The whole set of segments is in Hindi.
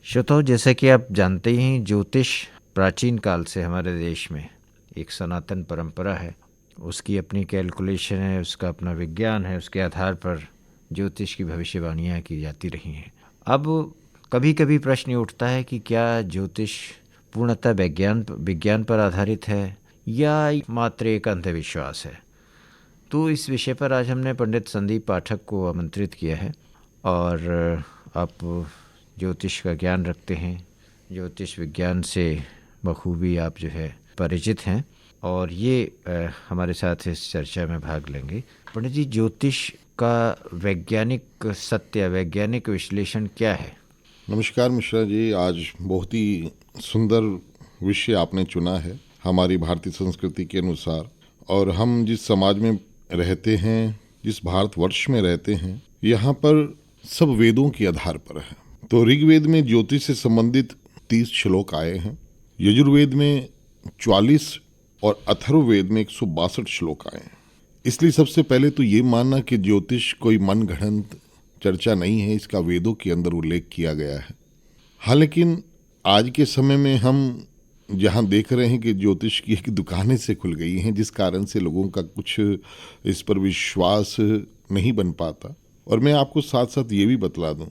श्रोताओं, जैसा कि आप जानते ही हैं, ज्योतिष प्राचीन काल से हमारे देश में एक सनातन परंपरा है। उसकी अपनी कैलकुलेशन है, उसका अपना विज्ञान है, उसके आधार पर ज्योतिष की भविष्यवाणियाँ की जाती रही हैं। अब कभी कभी प्रश्न ये उठता है कि क्या ज्योतिष पूर्णतः विज्ञान पर आधारित है या मात्र एक अंधविश्वास है। तो इस विषय पर आज हमने पंडित संदीप पाठक को आमंत्रित किया है। और आप ज्योतिष का ज्ञान रखते हैं, ज्योतिष विज्ञान से बखूबी आप जो है परिचित हैं, और ये हमारे साथ इस चर्चा में भाग लेंगे। पंडित जी, ज्योतिष का वैज्ञानिक सत्य, वैज्ञानिक विश्लेषण क्या है? नमस्कार मिश्रा जी, आज बहुत ही सुंदर विषय आपने चुना है हमारी भारतीय संस्कृति के अनुसार। और हम जिस समाज में रहते हैं, जिस भारतवर्ष में रहते हैं, यहाँ पर सब वेदों के आधार पर है। तो ऋग्वेद में ज्योतिष से संबंधित 30 श्लोक आए हैं, यजुर्वेद में 44 और अथर्ववेद में 162 श्लोक आए हैं। इसलिए सबसे पहले तो ये मानना कि ज्योतिष कोई मनगढ़ंत चर्चा नहीं है, इसका वेदों के अंदर उल्लेख किया गया है। हाँ, लेकिन आज के समय में हम जहाँ देख रहे हैं कि ज्योतिष की एक दुकानें से खुल गई हैं, जिस कारण से लोगों का कुछ इस पर विश्वास नहीं बन पाता। और मैं आपको साथ साथ ये भी बतला दूं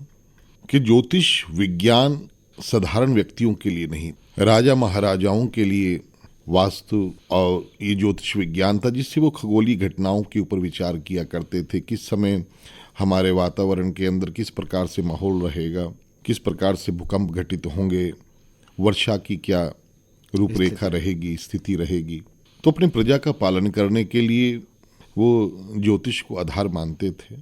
कि ज्योतिष विज्ञान साधारण व्यक्तियों के लिए नहीं, राजा महाराजाओं के लिए वास्तु और ये ज्योतिष विज्ञान था, जिससे वो खगोलीय घटनाओं के ऊपर विचार किया करते थे। किस समय हमारे वातावरण के अंदर किस प्रकार से माहौल रहेगा, किस प्रकार से भूकंप घटित होंगे, वर्षा की क्या रूपरेखा रहेगी, स्थिति रहेगी। तो अपने प्रजा का पालन करने के लिए वो ज्योतिष को आधार मानते थे।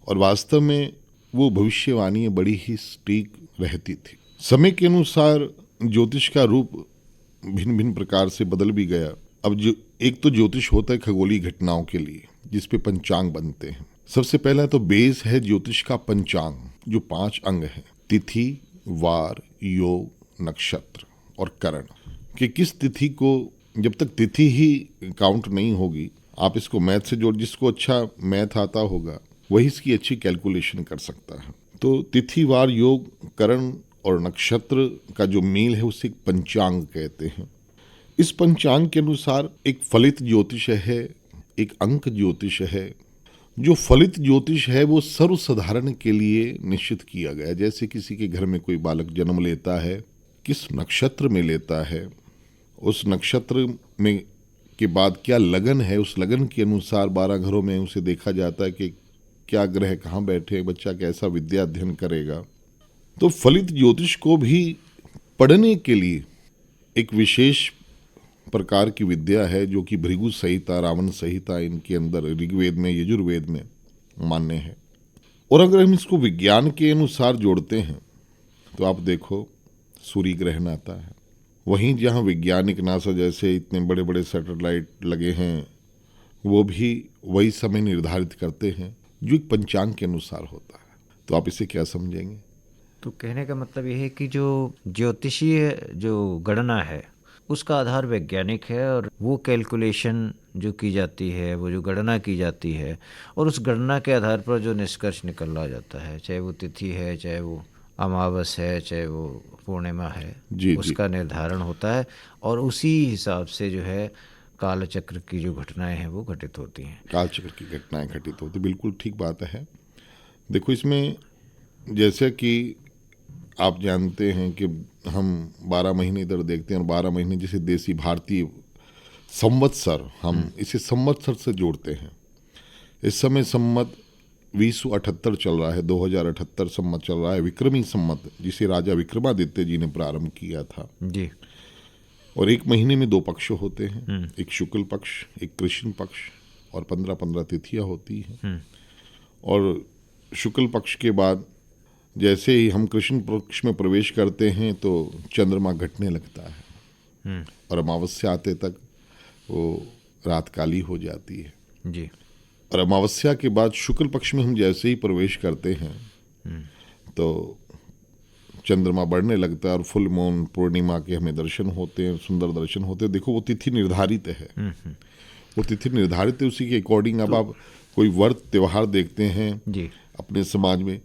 और वास्तव में वो भविष्यवाणी बड़ी ही सटीक रहती थी। समय के अनुसार ज्योतिष का रूप भिन्न भिन्न प्रकार से बदल भी गया। अब जो एक तो ज्योतिष होता है खगोलीय घटनाओं के लिए, जिसपे पंचांग बनते हैं। सबसे पहला तो बेस है ज्योतिष का पंचांग, जो 5 अंग है: तिथि, वार, योग, नक्षत्र और करण। कि किस तिथि को, जब तक तिथि ही काउंट नहीं होगी, आप इसको मैथ से जोड़, जिसको अच्छा मैथ आता होगा वही इसकी अच्छी कैलकुलेशन कर सकता है। तो तिथि, वार, योग, करण और नक्षत्र का जो मेल है उसे पंचांग कहते हैं। इस पंचांग के अनुसार एक फलित ज्योतिष है, एक अंक ज्योतिष है। जो फलित ज्योतिष है वो सर्वसाधारण के लिए निश्चित किया गया। जैसे किसी के घर में कोई बालक जन्म लेता है, किस नक्षत्र में लेता है, उस नक्षत्र में के बाद क्या लगन है, उस लगन के अनुसार 12 घरों में उसे देखा जाता है कि क्या ग्रह कहाँ बैठे, बच्चा कैसा विद्या अध्ययन करेगा। तो फलित ज्योतिष को भी पढ़ने के लिए एक विशेष प्रकार की विद्या है, जो कि भृगु संहिता, रावण संहिता, इनके अंदर ऋग्वेद में, यजुर्वेद में मान्य है। और अगर हम इसको विज्ञान के अनुसार जोड़ते हैं तो आप देखो, सूर्य ग्रहण आता है। वहीं जहाँ वैज्ञानिक नासा जैसे इतने बड़े बड़े सैटेलाइट लगे हैं, वो भी वही समय निर्धारित करते हैं जो एक पंचांग के अनुसार होता है। तो आप इसे क्या समझेंगे? तो कहने का मतलब यह है कि जो ज्योतिषीय जो गणना है उसका आधार वैज्ञानिक है, और वो कैलकुलेशन जो की जाती है, वो जो गणना की जाती है, और उस गणना के आधार पर जो निष्कर्ष निकल जाता है, चाहे वो तिथि है, चाहे वो अमावस है, चाहे वो पूर्णिमा है, जी जी। उसका निर्धारण होता है। और उसी हिसाब से जो है कालचक्र की जो घटनाएं हैं वो घटित होती हैं। कालचक्र की घटनाएं घटित होती, बिल्कुल ठीक बात है। देखो, इसमें जैसे कि आप जानते हैं कि हम 12 महीने इधर देखते हैं, और 12 महीने जैसे देसी भारतीय संवत्सर, हम इसे संवत्सर से जोड़ते हैं। इस समय संवत 2078 चल रहा है, 2078 संवत चल रहा है, विक्रमी संवत, जिसे राजा विक्रमादित्य जी ने प्रारंभ किया था जी। और एक महीने में 2 पक्ष होते हैं, एक शुक्ल पक्ष, एक कृष्ण पक्ष, और 15-15 तिथियां होती हैं। और शुक्ल पक्ष के बाद जैसे ही हम कृष्ण पक्ष में प्रवेश करते हैं तो चंद्रमा घटने लगता है, और अमावस्या आते तक वो रात काली हो जाती है। जी। और अमावस्या के बाद शुक्ल पक्ष में हम जैसे ही प्रवेश करते हैं तो चंद्रमा बढ़ने लगता है, और फुल मून, पूर्णिमा के हमें दर्शन होते हैं, सुंदर दर्शन होते हैं। देखो, वो तिथि निर्धारित है, वो तिथि निर्धारित है, उसी के अकॉर्डिंग अब आप कोई व्रत त्योहार देखते हैं जी। अपने समाज में,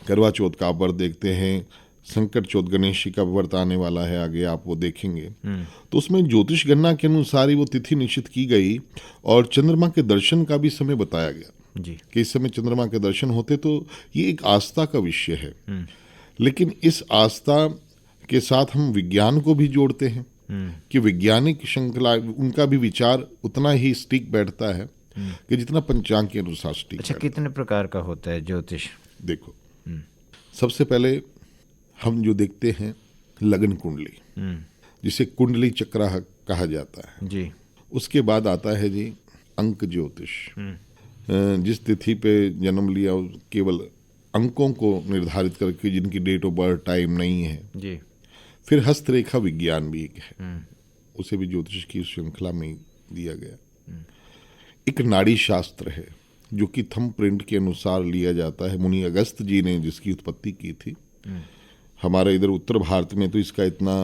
करवा चौथ का आप व्रत देखते हैं, संकट चौदगणेशी का व्रत आने वाला है, आगे आप वो देखेंगे। तो उसमें ज्योतिष गणना के अनुसार ही वो तिथि निश्चित की गई और चंद्रमा के दर्शन का भी समय बताया गया जी। कि इस समय चंद्रमा के दर्शन होते। तो ये एक आस्था का विषय है, लेकिन इस आस्था के साथ हम विज्ञान को भी जोड़ते हैं कि वैज्ञानिक श्रृंखला उनका भी विचार उतना ही स्टिक बैठता है कि जितना पंचांग के अनुसार स्टिक। अच्छा, कितने प्रकार का होता है ज्योतिष? देखो, सबसे पहले हम जो देखते हैं लगन कुंडली, जिसे कुंडली चक्रा कहा जाता है जी। उसके बाद आता है जी अंक ज्योतिष, जिस तिथि पे जन्म लिया केवल अंकों को निर्धारित करके, जिनकी डेट ऑफ बर्थ टाइम नहीं है जी। फिर हस्तरेखा विज्ञान भी एक है, उसे भी ज्योतिष की श्रृंखला में दिया गया। एक नाड़ी शास्त्र है जो कि थंब प्रिंट के अनुसार लिया जाता है, मुनि अगस्त जी ने जिसकी उत्पत्ति की थी। हमारे इधर उत्तर भारत में तो इसका इतना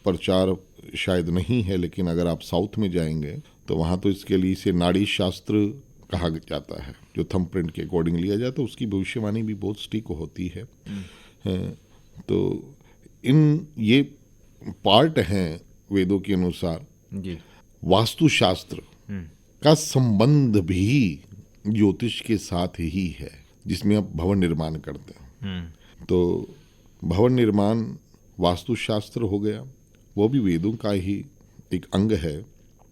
प्रचार शायद नहीं है, लेकिन अगर आप साउथ में जाएंगे तो वहाँ तो इसके लिए इसे नाड़ी शास्त्र कहा जाता है, जो थंब प्रिंट के अकॉर्डिंग लिया जाता है। उसकी भविष्यवाणी भी बहुत सटीक होती है। तो इन ये पार्ट हैं वेदों के अनुसार। जी। वास्तुशास्त्र का संबंध भी ज्योतिष के साथ ही है, जिसमें आप भवन निर्माण करते हैं। तो भवन निर्माण वास्तुशास्त्र हो गया, वो भी वेदों का ही एक अंग है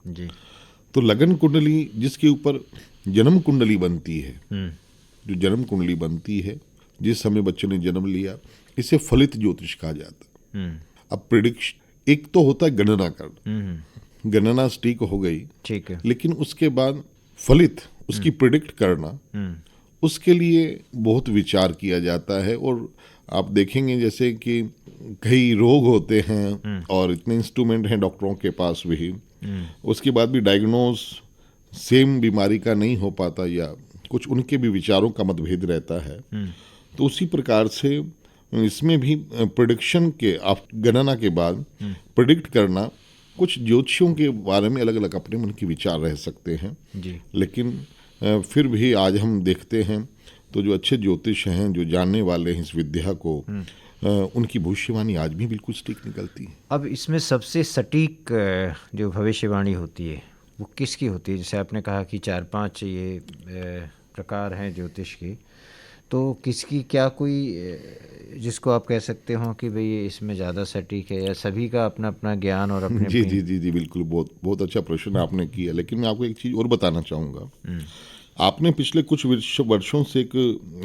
जी। तो लगन कुंडली जिसके ऊपर जन्म कुंडली बनती है, जो जन्म कुंडली बनती है जिस समय बच्चे ने जन्म लिया, इसे फलित ज्योतिष कहा जाता है। अब प्रिडिक्शन एक तो होता है गणना करना, गणना सटीक हो गई, ठीक है, लेकिन उसके बाद फलित उसकी प्रिडिक्ट करना, उसके लिए बहुत विचार किया जाता है। और आप देखेंगे जैसे कि कई रोग होते हैं और इतने इंस्ट्रूमेंट हैं डॉक्टरों के पास भी, उसके बाद भी डायग्नोज सेम बीमारी का नहीं हो पाता, या कुछ उनके भी विचारों का मतभेद रहता है। तो उसी प्रकार से इसमें भी प्रिडिक्शन के गणना के बाद प्रिडिक्ट करना, कुछ ज्योतिषियों के बारे में अलग अलग अपने मन के विचार रह सकते हैं जी। लेकिन फिर भी आज हम देखते हैं तो जो अच्छे ज्योतिष हैं, जो जानने वाले हैं इस विद्या को, उनकी भविष्यवाणी आज भी बिल्कुल सटीक निकलती है। अब इसमें सबसे सटीक जो भविष्यवाणी होती है वो किसकी होती है? जैसे आपने कहा कि 4-5 ये प्रकार हैं ज्योतिष की, तो किसकी क्या कोई जिसको आप कह सकते हो कि भाई इसमें ज़्यादा सटीक है, या सभी का अपना अपना ज्ञान और अपने जी जी जी जी बिल्कुल, बहुत बहुत अच्छा प्रश्न आपने किया। लेकिन मैं आपको एक चीज़ और बताना चाहूँगा। आपने पिछले कुछ वर्षों से एक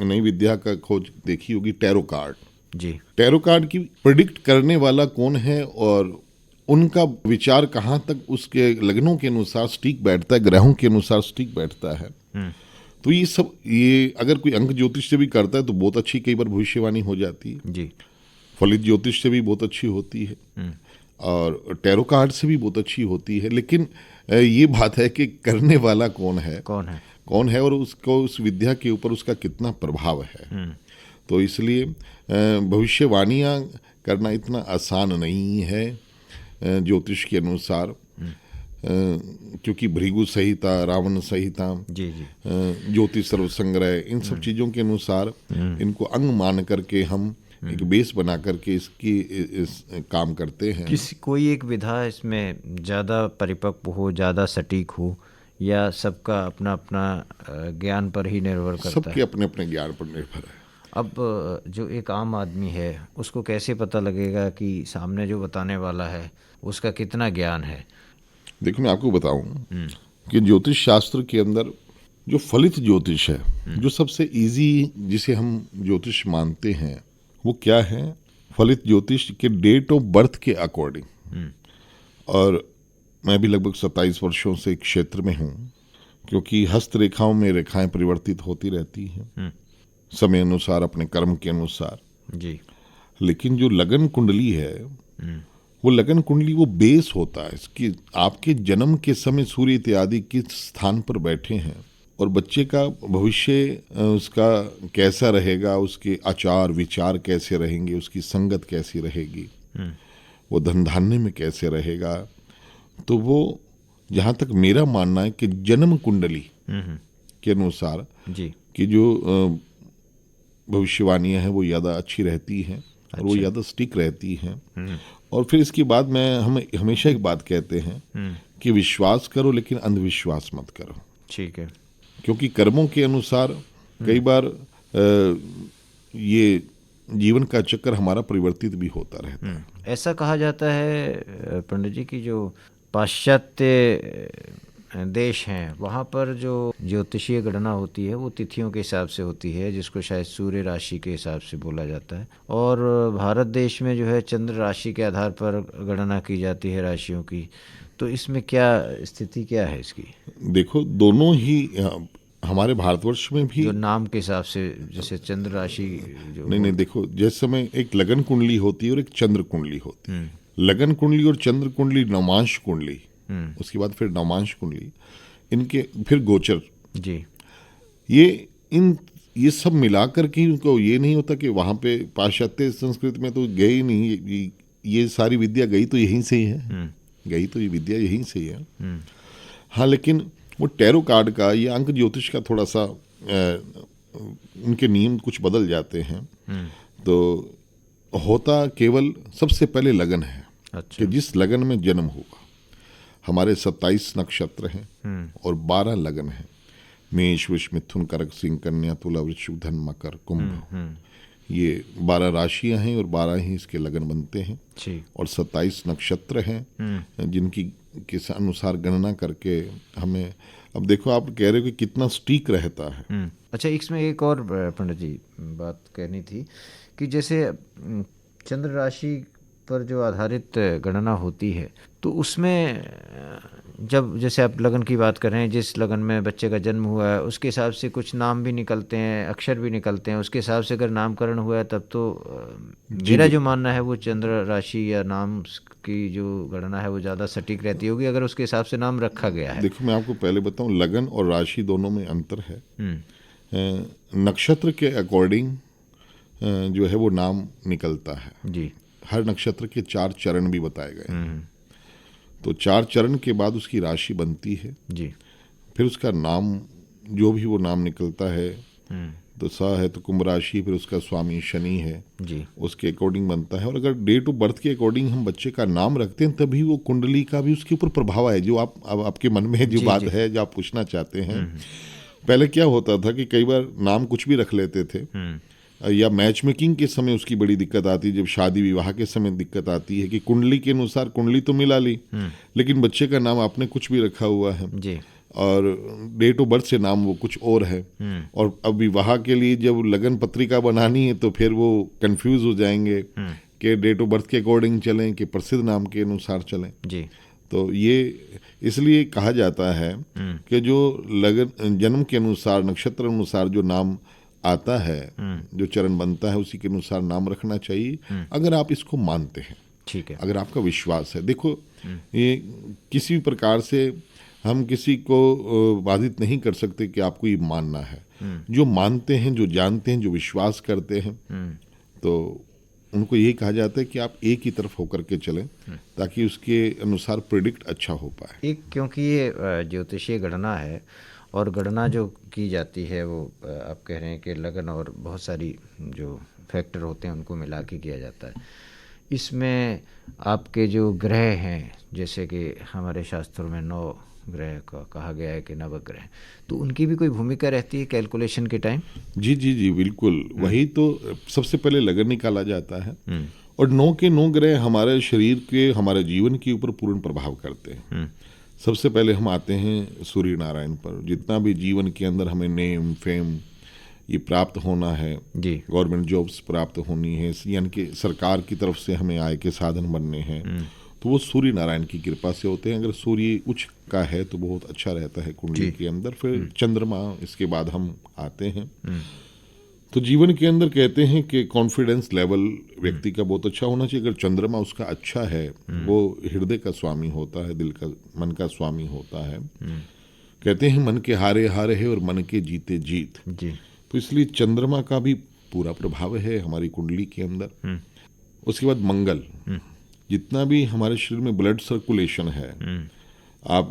नई विद्या का खोज देखी होगी, टैरो कार्ड। जी। टैरो कार्ड की प्रिडिक्ट करने वाला कौन है और उनका विचार कहाँ तक उसके लग्नों के अनुसार सटीक बैठता है, ग्रहों के अनुसार सटीक बैठता है। तो ये सब, ये अगर कोई अंक ज्योतिष से भी करता है तो बहुत अच्छी कई बार भविष्यवाणी हो जाती है जी। फलित ज्योतिष से भी बहुत अच्छी होती है और टैरो कार्ड से भी बहुत अच्छी होती है। लेकिन ये बात है कि करने वाला कौन है और उसको उस विद्या के ऊपर उसका कितना प्रभाव है। तो इसलिए भविष्यवाणियाँ करना इतना आसान नहीं है ज्योतिष के अनुसार, क्योंकि भृगु संहिता, रावण संहिता, ज्योतिष सर्व संग्रह, इन सब चीज़ों के अनुसार इनको अंग मान करके हम एक बेस बना करके इस काम करते हैं। कोई एक विधा इसमें ज़्यादा परिपक्व हो, ज़्यादा सटीक हो, या सबका अपना अपना ज्ञान पर ही निर्भर करता है? सबके अपने अपने ज्ञान पर निर्भर है। अब जो एक आम आदमी है उसको कैसे पता लगेगा कि सामने जो बताने वाला है उसका कितना ज्ञान है? देखो, मैं आपको बताऊं कि ज्योतिष शास्त्र के अंदर जो फलित ज्योतिष है, जो सबसे इजी जिसे हम ज्योतिष मानते हैं, वो क्या है? फलित ज्योतिष के डेट ऑफ बर्थ के अकॉर्डिंग। और मैं भी लगभग 27 वर्षों से एक क्षेत्र में हूँ, क्योंकि हस्तरेखाओं में रेखाएं परिवर्तित होती रहती हैं समय अनुसार, अपने कर्म के अनुसार जी। लेकिन जो लगन कुंडली है, वो लगन कुंडली वो बेस होता है इसकी, आपके जन्म के समय सूर्य इत्यादि किस स्थान पर बैठे हैं और बच्चे का भविष्य उसका कैसा रहेगा, उसके आचार विचार कैसे रहेंगे, उसकी संगत कैसी रहेगी, वो धन धान्य में कैसे रहेगा। तो वो, जहाँ तक मेरा मानना है कि जन्म कुंडली के अनुसार जी, कि जो भविष्यवाणियाँ हैं वो ज़्यादा अच्छी रहती हैं और वो ज़्यादा स्टिक रहती हैं। और फिर इसके बाद हम हमेशा एक बात कहते हैं कि विश्वास करो लेकिन अंधविश्वास मत करो। ठीक है। क्योंकि कर्मों के अनुसार कई बार ये जीवन का चक्कर हमारा परिवर्तित भी होता रहता है। ऐसा कहा जाता है पंडित जी कि जो पाश्चात्य देश हैं वहाँ पर जो ज्योतिषीय गणना होती है वो तिथियों के हिसाब से होती है, जिसको शायद सूर्य राशि के हिसाब से बोला जाता है, और भारत देश में जो है चंद्र राशि के आधार पर गणना की जाती है राशियों की। तो इसमें क्या स्थिति क्या है इसकी? देखो, दोनों ही हमारे भारतवर्ष में भी जो नाम के हिसाब से, जैसे चंद्र राशि जो नहीं, देखो, जैसे समय एक लगन कुंडली होती है और एक चंद्र कुंडली होती है। लगन कुंडली और चंद्र कुंडली, नवमांश कुंडली, उसके बाद फिर नवमांश कुंडली, इनके फिर गोचर जी, ये सब मिलाकर के उनको ये नहीं होता कि वहाँ पे पाश्चात्य संस्कृति में तो गए ही नहीं, ये सारी विद्या गई तो यहीं से ही है, गई तो ये विद्या यहीं से ही है। हाँ, लेकिन वो टैरो कार्ड का, ये अंक ज्योतिष का थोड़ा सा उनके नियम कुछ बदल जाते हैं। तो होता केवल सबसे पहले लगन है। अच्छा। कि जिस लगन में जन्म हुआ, हमारे 27 नक्षत्र हैं और 12 लगन हैं, मेष, वृष, मिथुन, कर्क, सिंह, कन्या, तुला, वृश्चिक, धन, मकर, कुंभ। ये 12 राशियां हैं और 12 ही इसके लगन बनते हैं। और 27 नक्षत्र हैं जिनकी के अनुसार गणना करके हमें, अब देखो आप कह रहे हो कि कितना स्टीक रहता है। अच्छा, इसमें एक और पंडित जी बात कहनी थी कि जैसे चंद्र राशि पर जो आधारित गणना होती है तो उसमें जब जैसे आप लगन की बात कर रहे हैं, जिस लगन में बच्चे का जन्म हुआ है उसके हिसाब से कुछ नाम भी निकलते हैं, अक्षर भी निकलते हैं, उसके हिसाब से अगर नामकरण हुआ है तब तो मेरा जो मानना है वो चंद्र राशि या नाम की जो गणना है वो ज़्यादा सटीक रहती होगी अगर उसके हिसाब से नाम रखा गया है। देखो, मैं आपको पहले बताऊं, लगन और राशि दोनों में अंतर है। नक्षत्र के अकॉर्डिंग जो है वो नाम निकलता है जी। हर नक्षत्र के 4 चरण भी बताए गए हैं। तो 4 चरण के बाद उसकी राशि बनती है जी। फिर उसका नाम, जो भी वो नाम निकलता है, तो सा है तो कुंभ राशि, फिर उसका स्वामी शनि है जी, उसके अकॉर्डिंग बनता है। और अगर डेट ऑफ बर्थ के अकॉर्डिंग हम बच्चे का नाम रखते हैं तभी वो कुंडली का भी उसके ऊपर प्रभाव है। जो आपके मन में जो बात है, जो आप पूछना चाहते हैं, पहले क्या होता था कि कई बार नाम कुछ भी रख लेते थे, या मैच मेकिंग के समय उसकी बड़ी दिक्कत आती है। जब शादी विवाह के समय दिक्कत आती है कि कुंडली के अनुसार कुंडली तो मिला ली, लेकिन बच्चे का नाम आपने कुछ भी रखा हुआ है जी, और डेट ऑफ बर्थ से नाम वो कुछ और है। और अब विवाह के लिए जब लगन पत्रिका बनानी है तो फिर वो कंफ्यूज हो जाएंगे कि डेट ऑफ बर्थ के अकॉर्डिंग चलें कि प्रसिद्ध नाम के अनुसार चलें जी। तो ये इसलिए कहा जाता है कि जो लगन जन्म के अनुसार, नक्षत्र अनुसार जो नाम आता है, जो चरण बनता है, उसी के अनुसार नाम रखना चाहिए अगर आप इसको मानते हैं। ठीक है। अगर आपका विश्वास है। देखो, ये किसी भी प्रकार से हम किसी को बाधित नहीं कर सकते कि आपको ये मानना है। जो मानते हैं, जो जानते हैं, जो विश्वास करते हैं, तो उनको यही कहा जाता है कि आप एक ही तरफ होकर के चलें ताकि उसके अनुसार प्रेडिक्ट अच्छा हो पाए। एक, क्योंकि ये ज्योतिषीय गणना है और गणना जो की जाती है वो आप कह रहे हैं कि लगन और बहुत सारी जो फैक्टर होते हैं उनको मिला के किया जाता है। इसमें आपके जो ग्रह हैं, जैसे कि हमारे शास्त्रों में 9 ग्रह का कहा गया है कि नवग्रह, तो उनकी भी कोई भूमिका रहती है कैलकुलेशन के टाइम? जी जी जी, बिल्कुल। वही तो सबसे पहले लगन निकाला जाता है और 9 के 9 ग्रह हमारे शरीर के, हमारे जीवन के ऊपर पूर्ण प्रभाव करते हैं। सबसे पहले हम आते हैं सूर्य नारायण पर। जितना भी जीवन के अंदर हमें नेम, फेम ये प्राप्त होना है जी, गवर्नमेंट जॉब्स प्राप्त होनी है, यानी कि सरकार की तरफ से हमें आय के साधन बनने हैं, तो वो सूर्य नारायण की कृपा से होते हैं। अगर सूर्य उच्च का है तो बहुत अच्छा रहता है कुंडली के अंदर। फिर चंद्रमा, इसके बाद हम आते हैं। तो जीवन के अंदर कहते हैं कि कॉन्फिडेंस लेवल व्यक्ति का बहुत अच्छा होना चाहिए। अगर चंद्रमा उसका अच्छा है, वो हृदय का स्वामी होता है, दिल का, मन का स्वामी होता है। कहते हैं मन के हारे हारे है और मन के जीते जीत जी। तो इसलिए चंद्रमा का भी पूरा प्रभाव है हमारी कुंडली के अंदर। उसके बाद मंगल, जितना भी हमारे शरीर में ब्लड सर्कुलेशन है, आप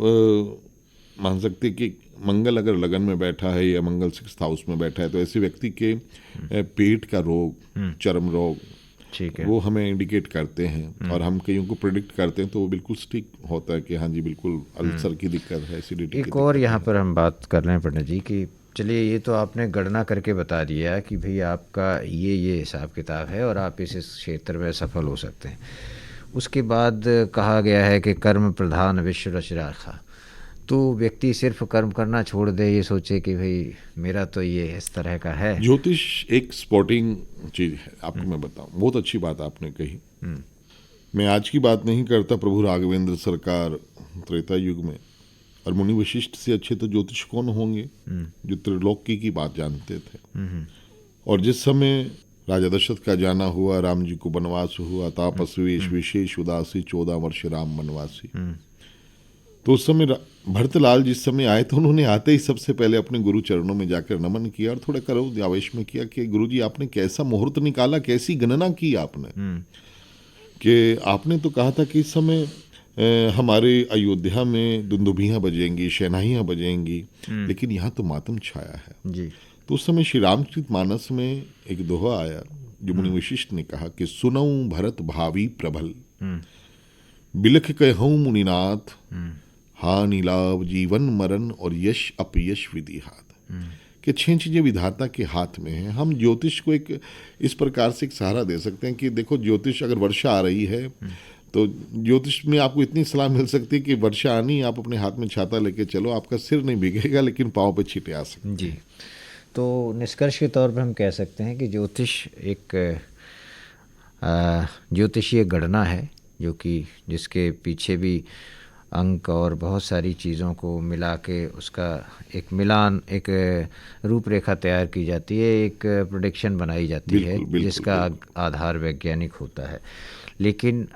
मान सकते कि मंगल अगर लगन में बैठा है या मंगल 6th हाउस में बैठा है तो ऐसे व्यक्ति के पेट का रोग, चर्म रोग, ठीक है। वो हमें इंडिकेट करते हैं और हम कईयों को प्रिडिक्ट करते हैं तो वो बिल्कुल ठीक होता है कि हाँ जी बिल्कुल अल्सर की दिक्कत है, एसिडिटी की एक और दिक्कत यहाँ है। पर हम बात कर रहे हैं पंडित जी कि चलिए ये तो आपने गणना करके बता दिया कि भाई आपका ये हिसाब किताब है और आप इस क्षेत्र में सफल हो सकते हैं। उसके बाद कहा गया है कि कर्म प्रधान विश्व रच राखा, तो व्यक्ति सिर्फ कर्म करना छोड़ दे, ये सोचे कि भाई मेरा तो ये इस तरह का है। ज्योतिष एक स्पॉटिंग चीज है, आपको मैं बताऊं, बहुत अच्छी बात आपने कही। मैं आज की बात नहीं करता, प्रभु राघवेंद्र सरकार त्रेता युग में, और मुनि वशिष्ठ से अच्छे तो ज्योतिष कौन होंगे जो त्रिलोकी की बात जानते थे। और जिस समय राजा दशरथ का जाना हुआ, राम जी को वनवास हुआ, तापस्वेश विशेष उदासी 14 वर्ष राम वनवासी, तो उस समय भरतलाल जिस समय आए तो उन्होंने आते ही सबसे पहले अपने गुरु चरणों में जाकर नमन किया और थोड़ा करो आवेश में किया कि गुरुजी आपने कैसा मुहूर्त निकाला, कैसी गणना की आपने, कि आपने तो कहा था कि इस समय हमारे अयोध्या में दुंदुभियाँ बजेंगी, शहनाइयाँ बजेंगी, लेकिन यहाँ तो मातम छाया है जी। तो उस समय श्री रामचरित मानस में एक दोहा आया जो मुनि वशिष्ठ ने कहा कि सुनऊं भरत भावी प्रबल, बिलख कहूं मुनिनाथ, हानि लाभ जीवन मरण और यश अपयश विधि हाथ, कि 6 चीजें विधाता के हाथ में हैं। हम ज्योतिष को एक इस प्रकार से एक सहारा दे सकते हैं कि देखो ज्योतिष, अगर वर्षा आ रही है तो ज्योतिष में आपको इतनी सलाह मिल सकती है कि वर्षा आनी, आप अपने हाथ में छाता लेके चलो, आपका सिर नहीं भीगेगा लेकिन पाँव पे छींटे आ सकते। जी, तो निष्कर्ष के तौर पर हम कह सकते हैं कि ज्योतिष एक ज्योतिषीय गणना है जो कि जिसके पीछे भी अंक और बहुत सारी चीज़ों को मिला के उसका एक मिलान, एक रूपरेखा तैयार की जाती है, एक प्रेडिक्शन बनाई जाती है जिसका आधार वैज्ञानिक होता है। लेकिन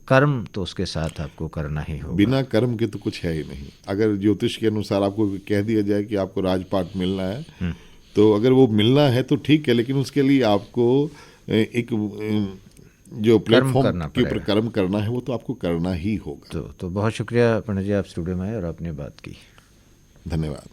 कर्म तो उसके साथ आपको करना ही होगा, बिना कर्म के तो कुछ है ही नहीं। अगर ज्योतिष के अनुसार आपको कह दिया जाए कि आपको राजपाट मिलना है तो अगर वो मिलना है तो ठीक है, लेकिन उसके लिए आपको एक जो प्लेटफॉर्म के ऊपर कर्म करना है वो तो आपको करना ही होगा। तो बहुत शुक्रिया पंडित जी, आप स्टूडियो में आए और आपने बात की। धन्यवाद।